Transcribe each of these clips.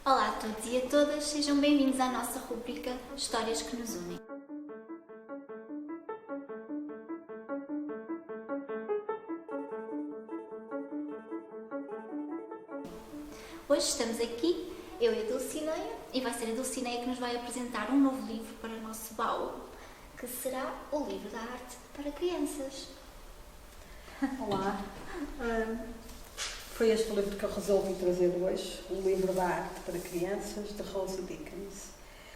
Olá a todos e a todas, sejam bem-vindos à nossa rubrica Histórias que nos unem. Hoje estamos aqui, eu e a Dulcineia, e vai ser a Dulcineia que nos vai apresentar um novo livro para o nosso baú, que será o livro da arte para crianças. Olá, foi este o livro que eu resolvi trazer hoje, o livro da arte para crianças, de Rosie Dickens.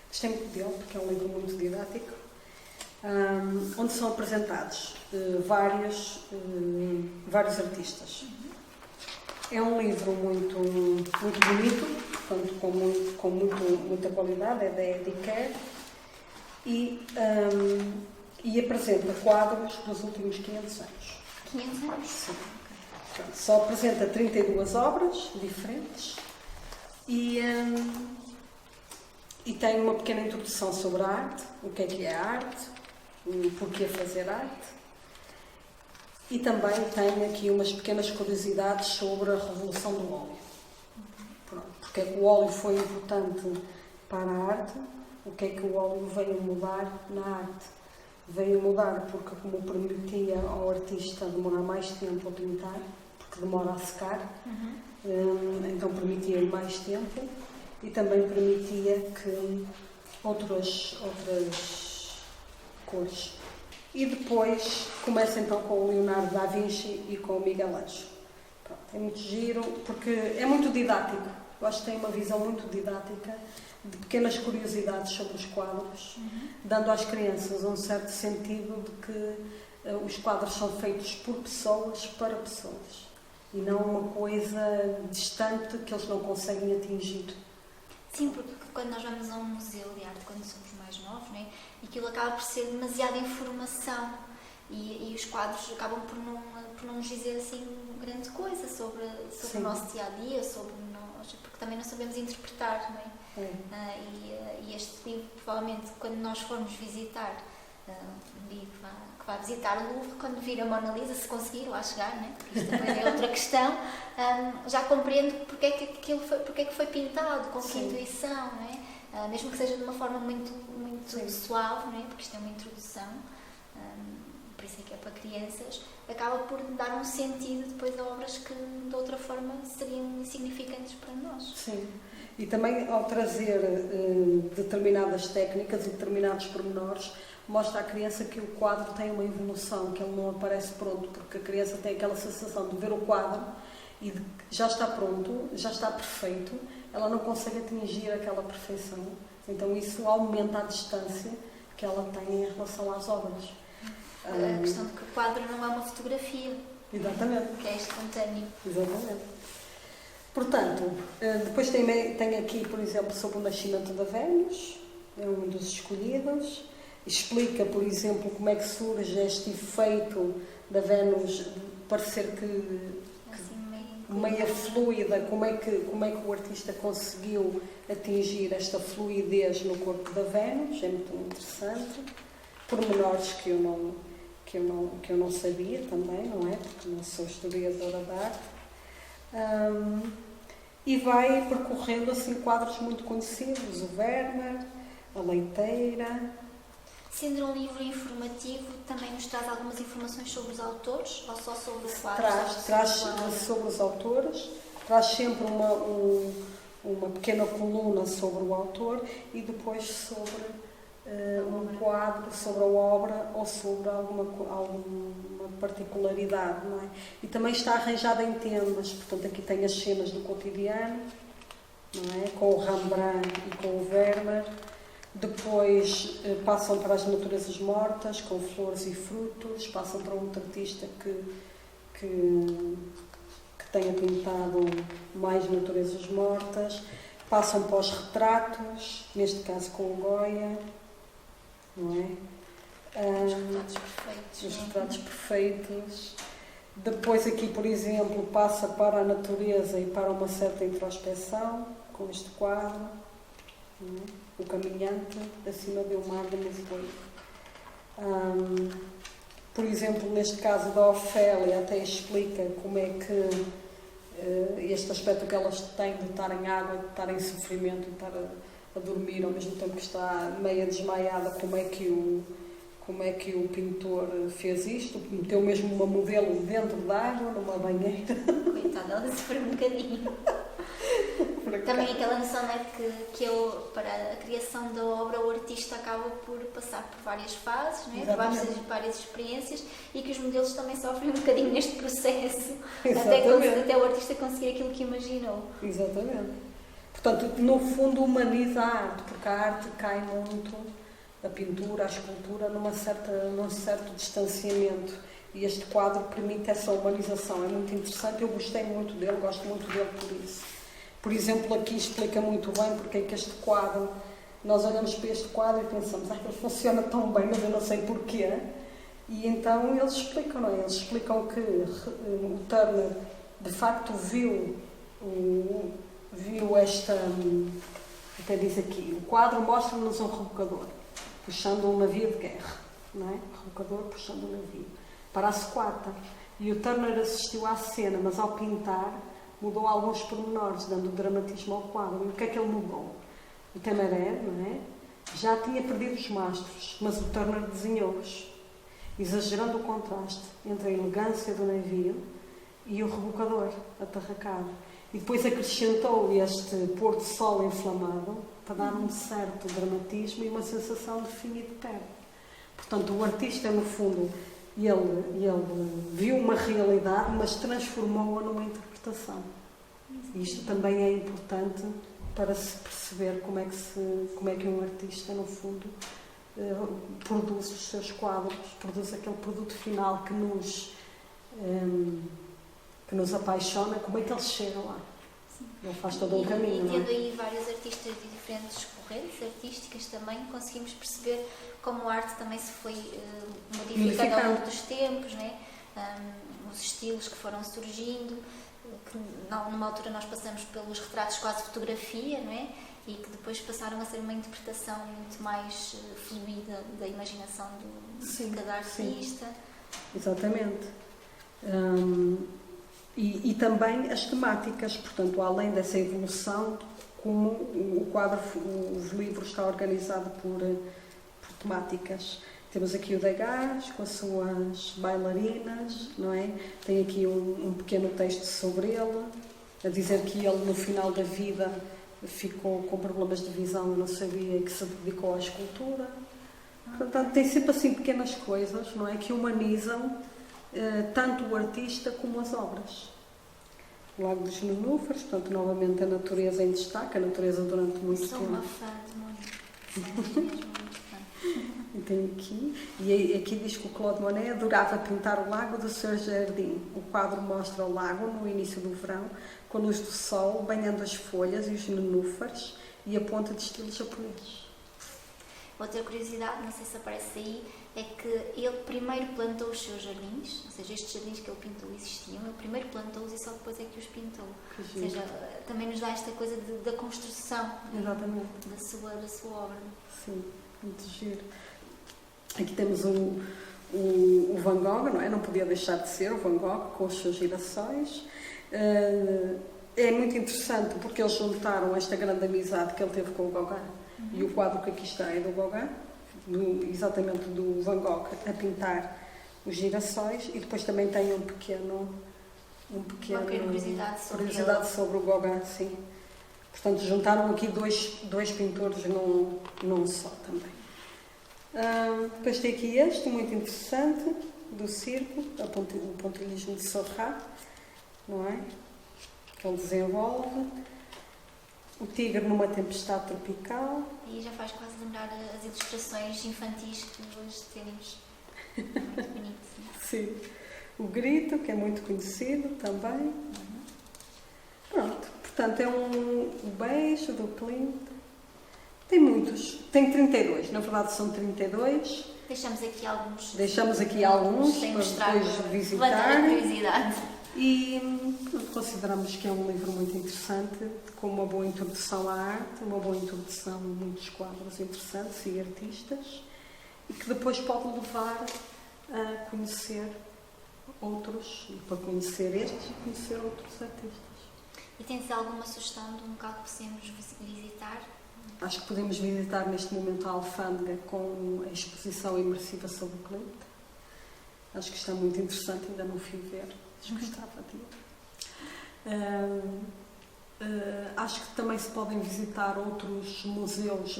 Gostei muito dele porque é um livro muito didático, onde são apresentados vários artistas. É um livro muito bonito, portanto, com muita qualidade, é da Eddie Kerr, e apresenta quadros dos últimos 500 anos. 500 anos? Sim. Só apresenta 32 obras diferentes e tem uma pequena introdução sobre a arte, o que é a arte, o porquê fazer arte, e também tem aqui umas pequenas curiosidades sobre a revolução do óleo. Pronto, porque é que o óleo foi importante para a arte, o que é que o óleo veio mudar na arte. Veio mudar porque, como permitia ao artista demorar mais tempo a pintar, porque demora a secar, então permitia-lhe mais tempo e também permitia que outras cores. E depois começa então com o Leonardo da Vinci e com o Miguel Ângelo. Pronto, é muito giro, porque é muito didático. Eu acho que tem uma visão muito didática de pequenas curiosidades sobre os quadros, dando às crianças um certo sentido de que os quadros são feitos por pessoas para pessoas e não uma coisa distante que eles não conseguem atingir. Sim, porque quando nós vamos a um museu de arte, quando somos mais novos, não é? Aquilo acaba por ser demasiada informação e os quadros acabam por não nos dizer assim grande coisa sobre o nosso dia-a-dia, sobre nós, porque também não sabemos interpretar, não é? E este livro, provavelmente, quando nós formos visitar, um dia que vai visitar o Louvre, quando vir a Mona Lisa, se conseguir lá chegar, né? Porque isto também é outra questão, já compreendo porque é que foi pintado, com que intuição, não é? Mesmo que seja de uma forma muito suave, não é? Porque isto é uma introdução, por isso é que é para crianças, acaba por dar um sentido depois a obras que de outra forma seriam insignificantes para nós. Sim. E também, ao trazer determinadas técnicas e determinados pormenores, mostra à criança que o quadro tem uma evolução, que ele não aparece pronto, porque a criança tem aquela sensação de ver o quadro e de que já está pronto, já está perfeito, ela não consegue atingir aquela perfeição. Então isso aumenta a distância que ela tem em relação às obras. A questão de que o quadro não é uma fotografia. Exatamente. Que é espontâneo. Exatamente. Portanto, depois tem aqui, por exemplo, sobre o nascimento da Vênus, é um dos escolhidos. Explica, por exemplo, como é que surge este efeito da Vênus parecer que meia fluida, como é que o artista conseguiu atingir esta fluidez no corpo da Vênus, é muito interessante. Pormenores que eu não sabia também, não é? Porque não sou historiadora da arte. E vai percorrendo assim quadros muito conhecidos, o Vermeer, a Leiteira. Sendo um livro informativo, também nos traz algumas informações sobre os autores ou só sobre o quadro? Traz sobre os autores, traz sempre uma pequena coluna sobre o autor e depois sobre um quadro, sobre a obra ou sobre alguma particularidade, não é? E também está arranjada em temas, portanto aqui tem as cenas do cotidiano, não é? Com o Rembrandt e com o Vermeer. Depois passam para as naturezas mortas, com flores e frutos, passam para outro artista que tenha pintado mais naturezas mortas, passam para os retratos, neste caso com o Goya, não é? Os retratos perfeitos. Depois aqui, por exemplo, passa para a natureza e para uma certa introspeção, com este quadro, não é? O caminhante acima do mar de nevoeiro. Por exemplo, neste caso da Ofélia, até explica como é que este aspecto que elas têm de estar em água, de estar em sofrimento, de estar a dormir ao mesmo tempo que está meia desmaiada, como é que o pintor fez isto? Meteu mesmo uma modelo dentro da água, numa banheira. Coitada, ela sofreu um bocadinho. Também aquela noção, né, que para a criação da obra, o artista acaba por passar por várias fases, né, por várias experiências, e que os modelos também sofrem um bocadinho neste processo, até o artista conseguir aquilo que imaginou. Exatamente. Portanto, no fundo, humaniza a arte, porque a arte cai muito, a pintura, a escultura, num certo distanciamento. E este quadro permite essa humanização. É muito interessante, eu gostei muito dele, gosto muito dele por isso. Por exemplo, aqui explica muito bem porque é que este quadro, nós olhamos para este quadro e pensamos, ele funciona tão bem, mas eu não sei porquê. E então eles explicam, não é? Eles explicam que o Turner, de facto, viu esta, até diz aqui, o quadro mostra-nos um rebocador, puxando um navio de guerra, não é? Rebocador puxando um navio. Para a sequata. E o Turner assistiu à cena, mas ao pintar, mudou alguns pormenores, dando dramatismo ao quadro. E o que é que ele mudou? O Temeré, não é? Já tinha perdido os mastros, mas o Turner desenhou-os, exagerando o contraste entre a elegância do navio e o rebocador atarracado. E depois acrescentou este pôr-do-sol inflamado para dar um certo dramatismo e uma sensação de fim e de perda. Portanto, o artista, no fundo, ele viu uma realidade, mas transformou-a numa interpretação. E isto também é importante para se perceber como é que um artista, no fundo, produz os seus quadros, produz aquele produto final que nos apaixona, como é que ele chega lá. Ele faz todo um caminho. E tendo aí vários artistas de diferentes correntes artísticas também, conseguimos perceber como a arte também se foi modificando ao longo dos tempos, né? Os estilos que foram surgindo, que numa altura nós passamos pelos retratos quase fotografia, não é? E que depois passaram a ser uma interpretação muito mais fluida da imaginação de cada artista. Sim. Exatamente. E também as temáticas, portanto, além dessa evolução, como o livro está organizado por temáticas. Temos aqui o Degas com as suas bailarinas, não é? Tem aqui um pequeno texto sobre ele, a dizer que ele no final da vida ficou com problemas de visão e não sabia, que se dedicou à escultura. Portanto, tem sempre assim pequenas coisas, não é? Que humanizam tanto o artista como as obras. O Lago dos Nenúfares, portanto, novamente a natureza em destaque, a natureza durante muito tempo. Sou uma fã de Monet, mesmo muito fã. E tem aqui, e aqui diz que o Claude Monet adorava pintar o lago do seu jardim. O quadro mostra o lago no início do verão, com a luz do sol, banhando as folhas e os nenúfares e a ponta de estilo japonês. Outra curiosidade, não sei se aparece aí, é que ele primeiro plantou os seus jardins, ou seja, estes jardins que ele pintou existiam, ele primeiro plantou-os e só depois é que os pintou. Ou seja, também nos dá esta coisa da construção. Exatamente. Da sua obra. Sim, muito giro. Aqui temos o Van Gogh, não é? Não podia deixar de ser o Van Gogh com os seus girassóis. É muito interessante porque eles juntaram esta grande amizade que ele teve com o Gauguin. E o quadro que aqui está é do Gauguin, exatamente do Van Gogh, a pintar os girassóis, e depois também tem uma pequena curiosidade sobre o Gauguin, sim. Portanto, juntaram aqui dois pintores num só também. Depois tem aqui este, muito interessante, do circo, o pontilhismo de Seurat, não é? Que ele desenvolve. O tigre numa tempestade tropical. E já faz quase lembrar as ilustrações infantis que hoje temos. Muito bonito. Sim. O grito, que é muito conhecido também. Pronto. Portanto, é o beijo do Klimt. Tem muitos. Tem 32. Na verdade, são 32. Deixamos aqui alguns. Para depois visitarem. Curiosidade. E consideramos que é um livro muito interessante, com uma boa introdução à arte, uma boa introdução a muitos quadros interessantes e artistas, e que depois pode levar a conhecer outros, e para conhecer estes e conhecer outros artistas. E tens alguma sugestão de um local que possamos visitar? Acho que podemos visitar neste momento a Alfândega com a exposição imersiva sobre o Klimt. Acho que está muito interessante, ainda não fui ver, mas gostava de ir. Acho que também se podem visitar outros museus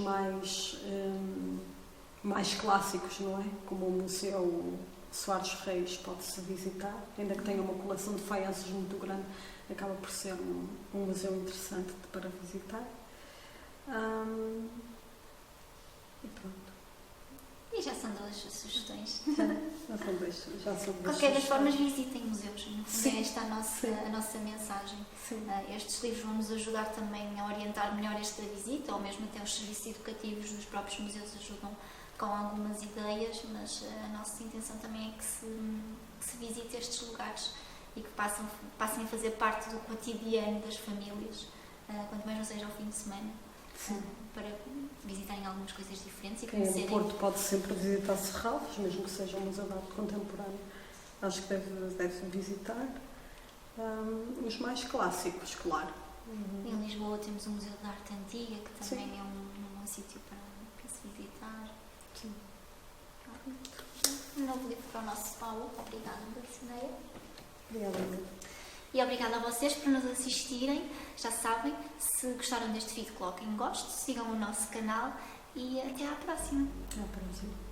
mais clássicos, não é? Como o Museu Soares Reis pode-se visitar, ainda que tenha uma coleção de faianças muito grande, acaba por ser um museu interessante para visitar. E pronto. E já são 2 sugestões. Já são De qualquer das formas, visitem museus. No fundo, Sim. é esta a nossa mensagem. Sim. Estes livros vão nos ajudar também a orientar melhor esta visita, ou mesmo até os serviços educativos dos próprios museus ajudam com algumas ideias, mas a nossa intenção também é que se visite estes lugares e que passem a fazer parte do cotidiano das famílias, quanto mais não seja ao fim de semana, para visitarem algumas coisas diferentes e Quem é do conhecerem. Porto pode sempre visitar Serralves, mesmo que seja um museu de arte contemporânea. Acho que deve visitar os mais clássicos, claro. Em Lisboa temos o Museu de Arte Antiga, que também Sim. é um sítio para se visitar. Sim. Um novo livro para o nosso Paulo. Obrigada, Dulcineia. Obrigada. E obrigada a vocês por nos assistirem. Já sabem, se gostaram deste vídeo, coloquem gosto, sigam o nosso canal e até à próxima. Até à próxima.